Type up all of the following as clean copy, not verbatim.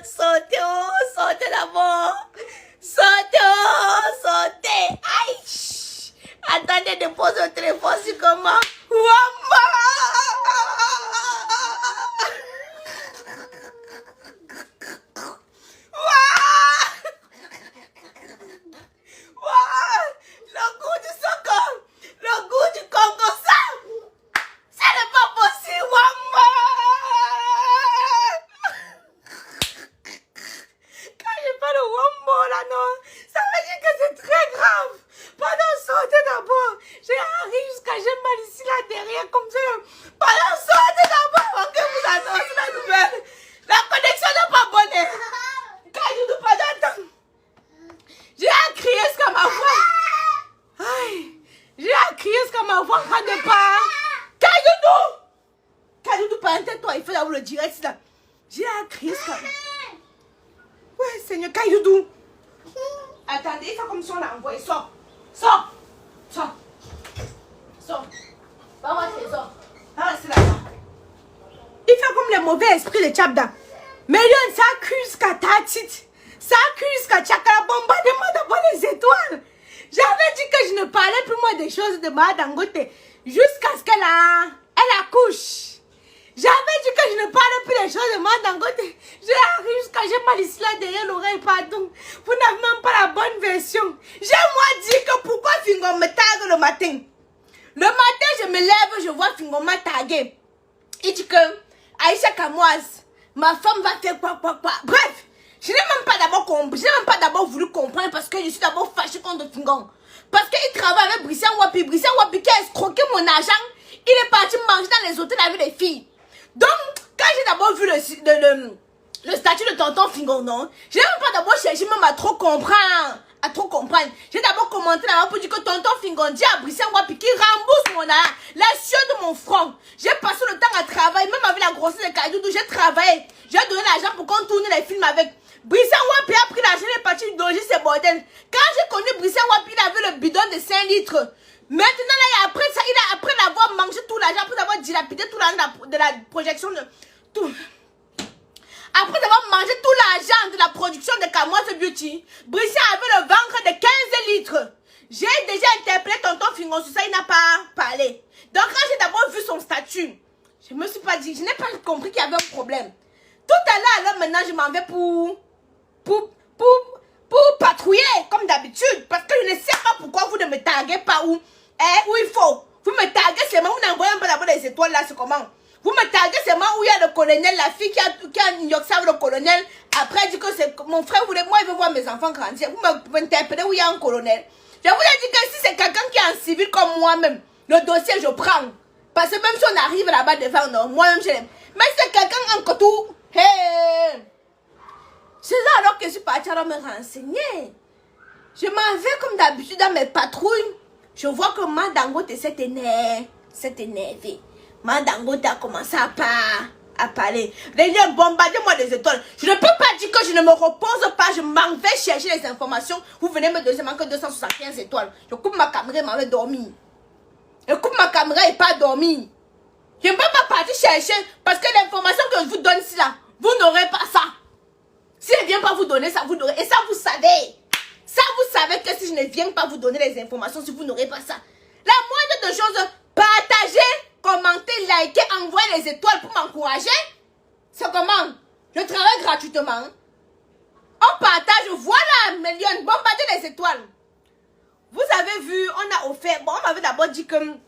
Sautez, oh, sautez d'abord. Sautez, oh, sautez. Aïe. Attendez, dépose le téléphone sur comment. Maman. Le goût du socom, le goût du Congo, ça n'est pas possible, maman. Quand je fais le wombo là, non, ça veut dire que c'est très grave. Pendant sortez d'abord, j'ai arrivé jusqu'à j'ai mal ici là derrière comme ça. Pendant sortez d'abord, avant que vous annoncez la nouvelle. La connexion n'est pas bonne. Quand je ne pas d'attendre. J'ai à crier jusqu'à ma voix. Aïe. J'ai à crier jusqu'à ma voix en train de pas. Kayoudou. Kayoudou, pas un toi, il faut d'abord le direct là. J'ai à crier jusqu'à. Ouais, Seigneur, Kayoudou. Attendez, il faut comme si on l'a envoyé. Sors. Sors. Sors. Sors. Va voir tes sors. Va rester là-bas. Il fait comme les mauvais esprits de Tchabda. Mais Lyon, ça accuse jusqu'à ta petite. Ça accuse jusqu'à Tchakala. Bombardez-moi d'abord les étoiles. J'avais dit que je ne parlais plus moi des choses de ma Dangote. Jusqu'à ce elle accouche. J'avais dit que je ne parlais plus des choses de ma Dangote. J'arrive jusqu'à j'ai mal ici là derrière l'oreille, pardon. Vous n'avez même pas la bonne version. J'ai moi dit que pourquoi Fingon me tague le matin. Le matin, je me lève, je vois Fingon m'a tagué. Il dit que Aïcha Kamoise, ma femme va faire quoi. Bref, je n'ai même pas d'abord compris. Je n'ai même pas d'abord voulu comprendre parce que je suis d'abord fâchée contre Fingon. Parce qu'il travaille avec Brissian Wapi. Brissian Wapi qui a escroqué mon argent. Il est parti manger dans les hôtels avec les filles. Donc, quand j'ai d'abord vu le statut de tonton Fingon, non, je n'ai même pas d'abord cherché même à trop comprendre. J'ai d'abord commenté là-bas pour dire que tonton Fingon dit à Brissian Wapi qui rembourse mon argent, la sueur de mon front. J'ai passé le temps à travailler, même avec la grossesse de Kaïdoudou, j'ai travaillé. J'ai donné l'argent pour qu'on tourne les films avec. Brissian Wapi a pris l'argent et est parti loger ses bordels. Quand j'ai connu Brissian Wapi, il avait le bidon de 5 litres. Maintenant, là, après ça, après l'avoir mangé tout l'argent, après avoir dilapidé tout l'argent de la projection de tout. Après avoir mangé tout l'argent de la production de Kamoise Beauty, Brissian avait le ventre de 15 litres. J'ai déjà interpellé tonton Fingon sur ça, il n'a pas parlé. Donc, quand j'ai d'abord vu son statut, je me suis pas dit, je n'ai pas compris qu'il y avait un problème. Tout à l'heure, alors maintenant, je m'en vais pour patrouiller, comme d'habitude. Parce que je ne sais pas pourquoi vous ne me taguez pas où il faut. Vous me taguez seulement, vous n'envoyez pas d'abord les étoiles là, c'est comment? Vous me taguez seulement où il y a le colonel, la fille qui a New York, ça le colonel. Après, elle dit que c'est mon frère, moi, il veut voir mes enfants grandir. Vous m'interpellez où il y a un colonel. Je vous ai dit que si c'est quelqu'un qui est en civil comme moi-même, le dossier, je prends. Parce que même si on arrive là-bas devant, non, moi-même, je l'aime. Mais si c'est quelqu'un en cotou, hey! C'est là alors que je suis partie à me renseigner. Je m'en vais comme d'habitude dans mes patrouilles. Je vois que ma Dangote s'est énervée. Ma Dangote a commencé à parler. Les liens, bombardez-moi des étoiles. Je ne peux pas dire que je ne me repose pas. Je m'en vais chercher les informations. Vous venez me donner que 275 étoiles. Je coupe ma caméra et m'en vais dormir. Je coupe ma caméra et pas dormir. Je ne peux pas partir chercher parce que l'information que je vous donne ici là, vous n'aurez pas ça. Si je ne viens pas vous donner ça, vous n'aurez. Et ça, vous savez. Ça, vous savez que si je ne viens pas vous donner les informations, si vous n'aurez pas ça. La moindre des choses, partagez, commentez, likez, envoyez les étoiles pour m'encourager. C'est comment? Je travaille gratuitement. On partage, voilà, millions, bombardez les étoiles. Vous avez vu, on a offert, bon, on m'avait d'abord dit que on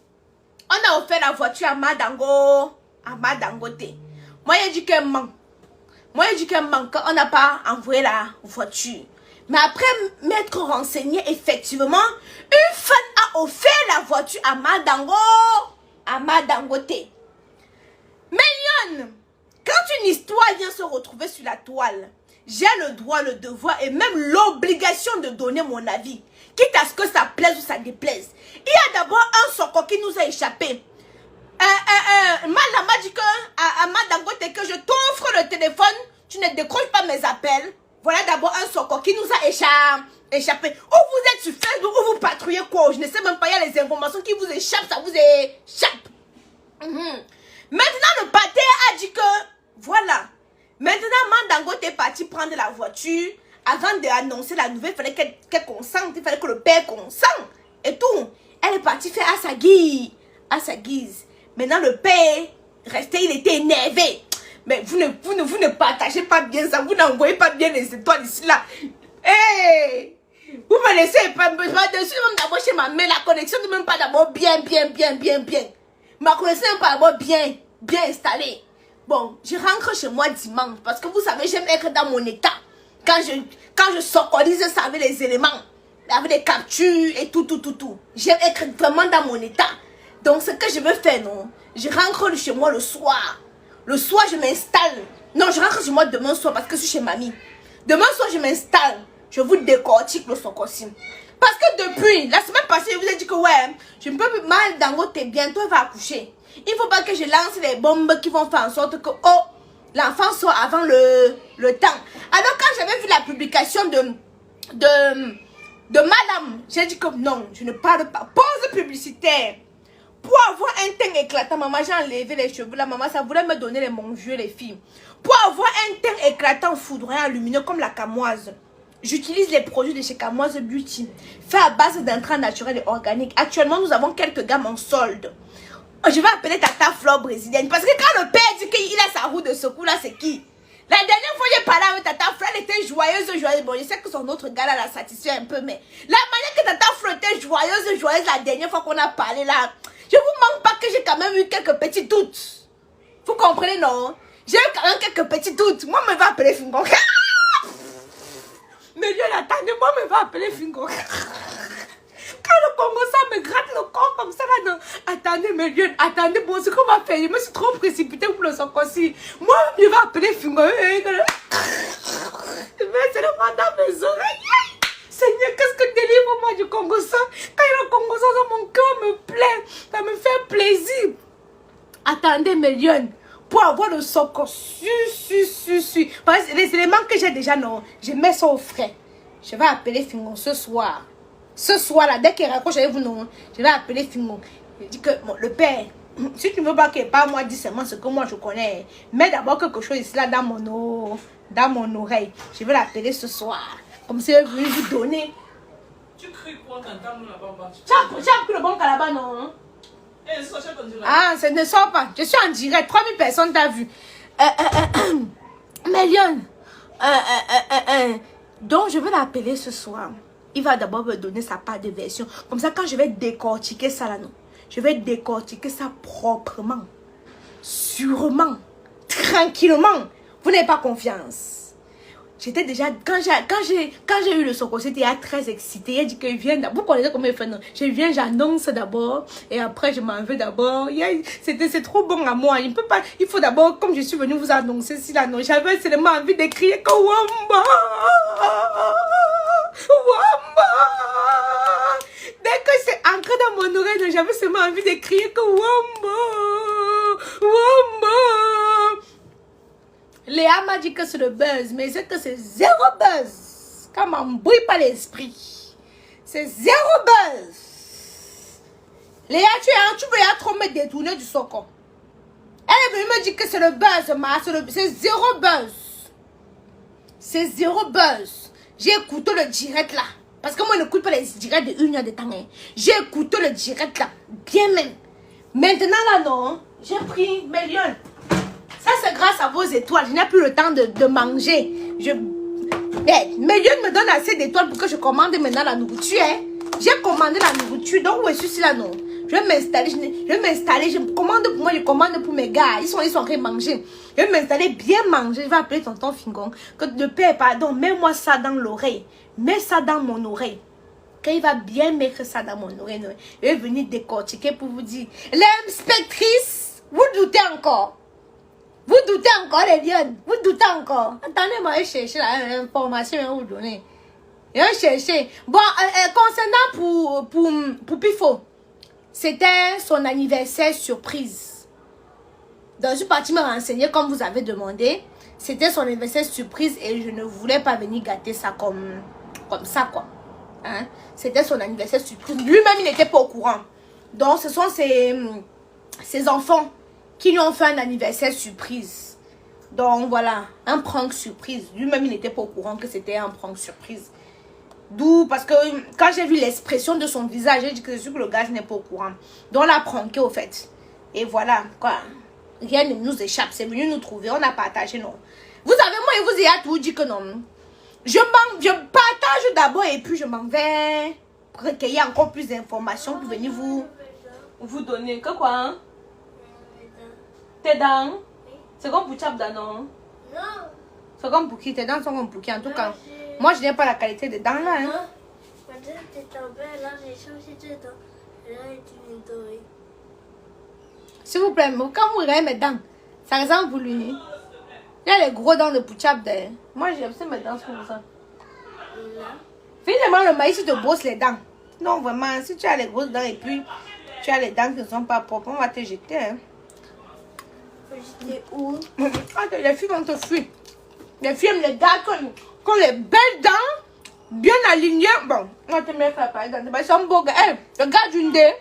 a offert la voiture à Madangote. Moi, j'ai dit qu'elle manque. On n'a pas envoyé la voiture. Mais après m'être renseigné, effectivement, une fan a offert la voiture à Madangote. Mais Lyon, quand une histoire vient se retrouver sur la toile, j'ai le droit, le devoir et même l'obligation de donner mon avis. Quitte à ce que ça plaise ou ça déplaise. Il y a d'abord un soko qui nous a échappé. M'a dit que à Madangote que je t'offre le téléphone, tu ne décroches pas mes appels. Voilà d'abord un soko qui nous a échappé. Où vous êtes sur Facebook, où vous patrouillez quoi? Je ne sais même pas, il y a les informations qui vous échappent, ça vous échappe. Maintenant, le pâté a dit que, voilà. Maintenant, Madangote est parti prendre la voiture. Avant d'annoncer la nouvelle, il fallait qu'elle consente. Il fallait que le père consente. Et tout. Elle est partie faire à sa guise. À sa guise. Maintenant, le père restait, il était énervé. Mais vous ne partagez pas bien ça. Vous n'envoyez pas bien les étoiles ici, là. Hey! Vous me laissez pas dessus, même d'abord chez ma mère. La connexion n'est même pas d'abord bien. Ma connexion n'est pas d'abord bien installée. Bon, je rentre chez moi dimanche. Parce que vous savez, j'aime être dans mon état. Quand je s'organise ça avec les éléments. Avec les captures et tout. J'aime être vraiment dans mon état. Donc, ce que je veux faire, non? Je rentre chez moi le soir. Le soir, je m'installe. Non, je rentre chez moi demain soir parce que je suis chez mamie. Demain soir, je m'installe. Je vous décortique le sokosim. Parce que depuis, la semaine passée, je vous ai dit que ouais, je me peux plus mal dans votre bientôt elle va accoucher. Il ne faut pas que je lance les bombes qui vont faire en sorte que, oh, l'enfant soit avant le temps. Alors, quand j'avais vu la publication de madame, j'ai dit que non, je ne parle pas. Pause publicitaire. Pour avoir un teint éclatant, maman, j'ai enlevé les cheveux. La maman, ça voulait me donner les mon vieux, les filles. Pour avoir un teint éclatant, foudroyant, lumineux, comme la camoise, j'utilise les produits de chez Camoise Beauty, fait à base d'intrants naturels et organiques. Actuellement, nous avons quelques gammes en solde. Je vais appeler Tata Flore brésilienne. Parce que quand le père dit qu'il a sa roue de secours, là, c'est qui? La dernière fois, j'ai parlé avec Tata Flore, elle était joyeuse. Bon, je sais que son autre gars, là, la satisfait un peu, mais la manière que Tata Flore était joyeuse la dernière fois qu'on a parlé, là, je vous manque pas que j'ai quand même eu quelques petits doutes. Vous comprenez, non? J'ai eu quand même quelques petits doutes. Moi, je me vais appeler Fingon. Mais Dieu, attendez-moi, me va appeler Fingo. Quand le Congo ça me gratte le corps comme ça là, non. Attendez, mais Dieu, attendez, bon, ce qu'on va faire, je me suis trop précipitée pour le sokosi. Moi, je vais appeler Fingo. Mais c'est le mandat de mes oreilles. Seigneur, qu'est-ce que délivre-moi du Congo ça? Quand il y a le Congo ça, mon cœur me plaît. Ça me fait plaisir. Attendez, mes lions. Pour avoir le soco, parce que les éléments que j'ai déjà, non, je mets ça au frais. Je vais appeler Fingon ce soir. Ce soir là, dès qu'il raccroche avec vous, non, je vais appeler Fingon. Je dis que bon, le père, si tu ne veux pas qu'il pas moi, dis seulement ce que moi je connais. Mets d'abord quelque chose ici là dans mon oreille. Je vais l'appeler ce soir. Comme si elle veut vous donner. Tu cries quoi t'entends là-bas? Tu as pris le bon calaban, non? Ah, ça ne sort pas. Je suis en direct. 3000 personnes t'ont vu. Mais Lyon, donc je vais l'appeler ce soir. Il va d'abord me donner sa part de version. Comme ça, quand je vais décortiquer ça là, non, je vais décortiquer ça proprement, sûrement, tranquillement. Vous n'avez pas confiance. J'étais déjà, quand j'ai eu le soko, c'était très excité. Il a dit que viens, vous connaissez comment il fait, non? Je viens, j'annonce d'abord, et après je m'en vais d'abord. C'est trop bon à moi. Il peut pas, il faut d'abord, comme je suis venue vous annoncer, si là, non, j'avais seulement envie de crier que Wamba! Wamba! Dès que c'est ancré dans mon oreille, j'avais seulement envie de crier que Wamba! Wamba! Léa m'a dit que c'est le buzz, mais c'est que c'est zéro buzz. Quand m'embrouille pas l'esprit. C'est zéro buzz. Léa, tu veux trop me détourner du soko. Elle est venue me dire que c'est le buzz, c'est zéro buzz. C'est zéro buzz. J'ai écouté le direct là. Parce que moi, je n'écoute pas les directs de 1 heure de temps. Hein. J'ai écouté le direct là. Bien même. Maintenant là, non. J'ai pris mes lions. Ça, c'est grâce à vos étoiles. Je n'ai plus le temps de manger. Mes lions me donnent assez d'étoiles pour que je commande maintenant la nourriture. Hein. J'ai commandé la nourriture. Donc, où est-ce que c'est là, non? Je vais m'installer. Je commande pour moi, je commande pour mes gars. Ils sont en train de manger. Je vais m'installer, bien manger. Je vais appeler tonton Fingon. Que le père, pardon, mets-moi ça dans l'oreille. Mets ça dans mon oreille. Quand il va bien mettre ça dans mon oreille, je vais venir décortiquer pour vous dire. L'inspectrice, vous doutez encore? Vous doutez encore, les lions? Vous doutez encore? Attendez-moi, je vais chercher l'information à vous donner. Je vais chercher. Bon, concernant pour Pifo, c'était son anniversaire surprise. Donc, je suis partie me renseigner comme vous avez demandé. C'était son anniversaire surprise et je ne voulais pas venir gâter ça comme ça, quoi. Hein? C'était son anniversaire surprise. Lui-même, il n'était pas au courant. Donc, ce sont ses enfants qui lui ont fait un anniversaire surprise. Donc voilà, un prank surprise. Lui-même, il n'était pas au courant que c'était un prank surprise. D'où, parce que quand j'ai vu l'expression de son visage, j'ai dit que c'est sûr que le gars n'est pas au courant. Donc on l'a pranké au fait. Et voilà, quoi. Rien ne nous échappe, c'est venu nous trouver, on a partagé, non. Vous savez, moi, il vous a tout dit que non. Je partage d'abord et puis je m'en vais recueillir encore plus d'informations pour venir vous donner. Que quoi, hein? Tes dents? C'est comme pour Tchabda, non? Non. C'est comme pour qui? Tes dents sont comme pour qui, en tout cas. Moi, je n'ai pas la qualité des dents, là. Hein? Maintenant, t'es tombé, là, j'ai changé de dents. Et là, tu m'es doré. S'il vous plaît, quand vous regardez mes dents, ça ressemble pour lui. Il y a les gros dents de Pouchab. Moi, j'aime ça mes dents comme ça. Là. Finalement, le maïs, tu te brosses les dents. Non, vraiment, si tu as les grosses dents et puis tu as les dents qui ne sont pas propres, on va te jeter. Hein. J'étais où? Ah, les filles vont te fuir. Les filles aiment les gars qui ont les belles dents, bien alignées. Bon, on va te mettre la paille dans les sont beaux gars. Hey, le gars d'une dé.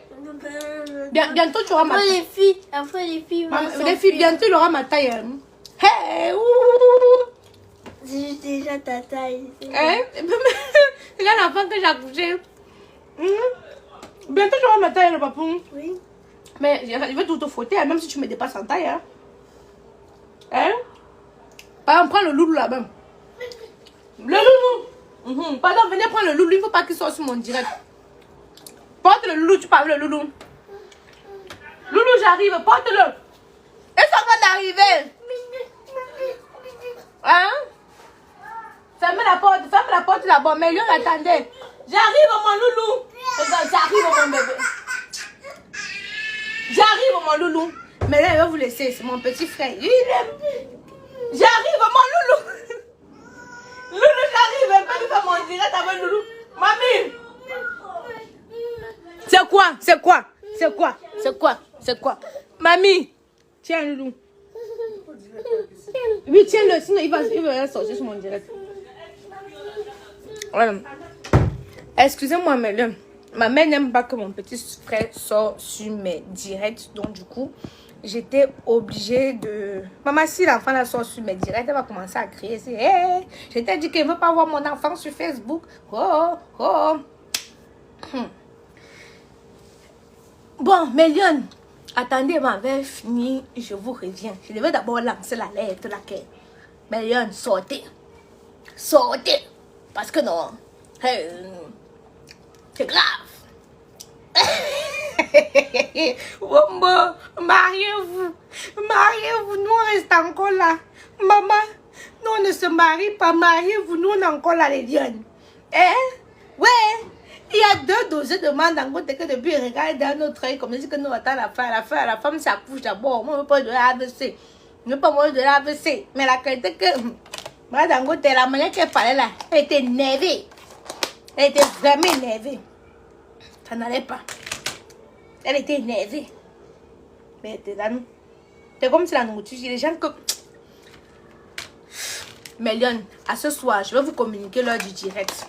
Bientôt, tu auras ma taille. Après, les filles. Les filles, bientôt, il aura ma taille. Hein. Hey, C'est déjà ta taille. Hein? Regarde l'enfant que j'ai accouché. Bientôt, tu auras ma taille, le papou. Oui. Mais je vais tout te frotter, même si tu me dépasses en taille. Hein? Hein? Par exemple, prends le loulou là-bas. Le loulou. Pardon, venez prendre le loulou. Il ne faut pas qu'il sorte sur mon direct. Porte le loulou, tu parles le loulou. Loulou, j'arrive, porte-le. Et ça va d'arriver. Hein? Fermez la porte là-bas. Mais lui, attendez. J'arrive, mon loulou. Regarde, j'arrive, mon bébé. J'arrive, mon loulou. Mais là, il va vous laisser. C'est mon petit frère. J'arrive, mon loulou. Loulou, j'arrive. Elle peut lui faire mon direct avec loulou. Mamie. C'est quoi? C'est quoi? C'est quoi? C'est quoi? C'est quoi? Mamie. Tiens, loulou. Oui, tiens-le. Sinon, il va sortir sur mon direct. Voilà. Excusez-moi, mais ma mère n'aime pas que mon petit frère sorte sur mes directs. Donc, du coup, j'étais obligée de... Maman, si l'enfant la sort sur mes directs, elle va commencer à crier. Hey, je t'ai dit qu'elle ne veut pas voir mon enfant sur Facebook. Bon, Méliane, attendez, ma mère finit. Je vous reviens. Je devais d'abord lancer la lettre. Méliane, sortez. Sortez. Parce que non. C'est grave. Wombo, mariez-vous. Mariez-vous, nous on reste encore là. Maman, nous on ne se marie pas. Mariez-vous, nous on est encore là, les lions. Hein? Ouais. Il y a 2 doses de mangue dans côté que depuis regarde dans notre œil comme si que nous attendons la femme s'accouche d'abord. Moi, je ne veux pas de l'AVC. Je ne veux pas mourir de l'AVC. Mais la qualité que... Moi, dans côté, la manière qu'elle parlait là, elle était énervée. Elle était vraiment énervée. Ça n'allait pas. Elle était énervée. Mais elle était là, nous. C'est comme si la nourriture, les gens que... Mais Lyon, à ce soir, je vais vous communiquer l'heure du direct.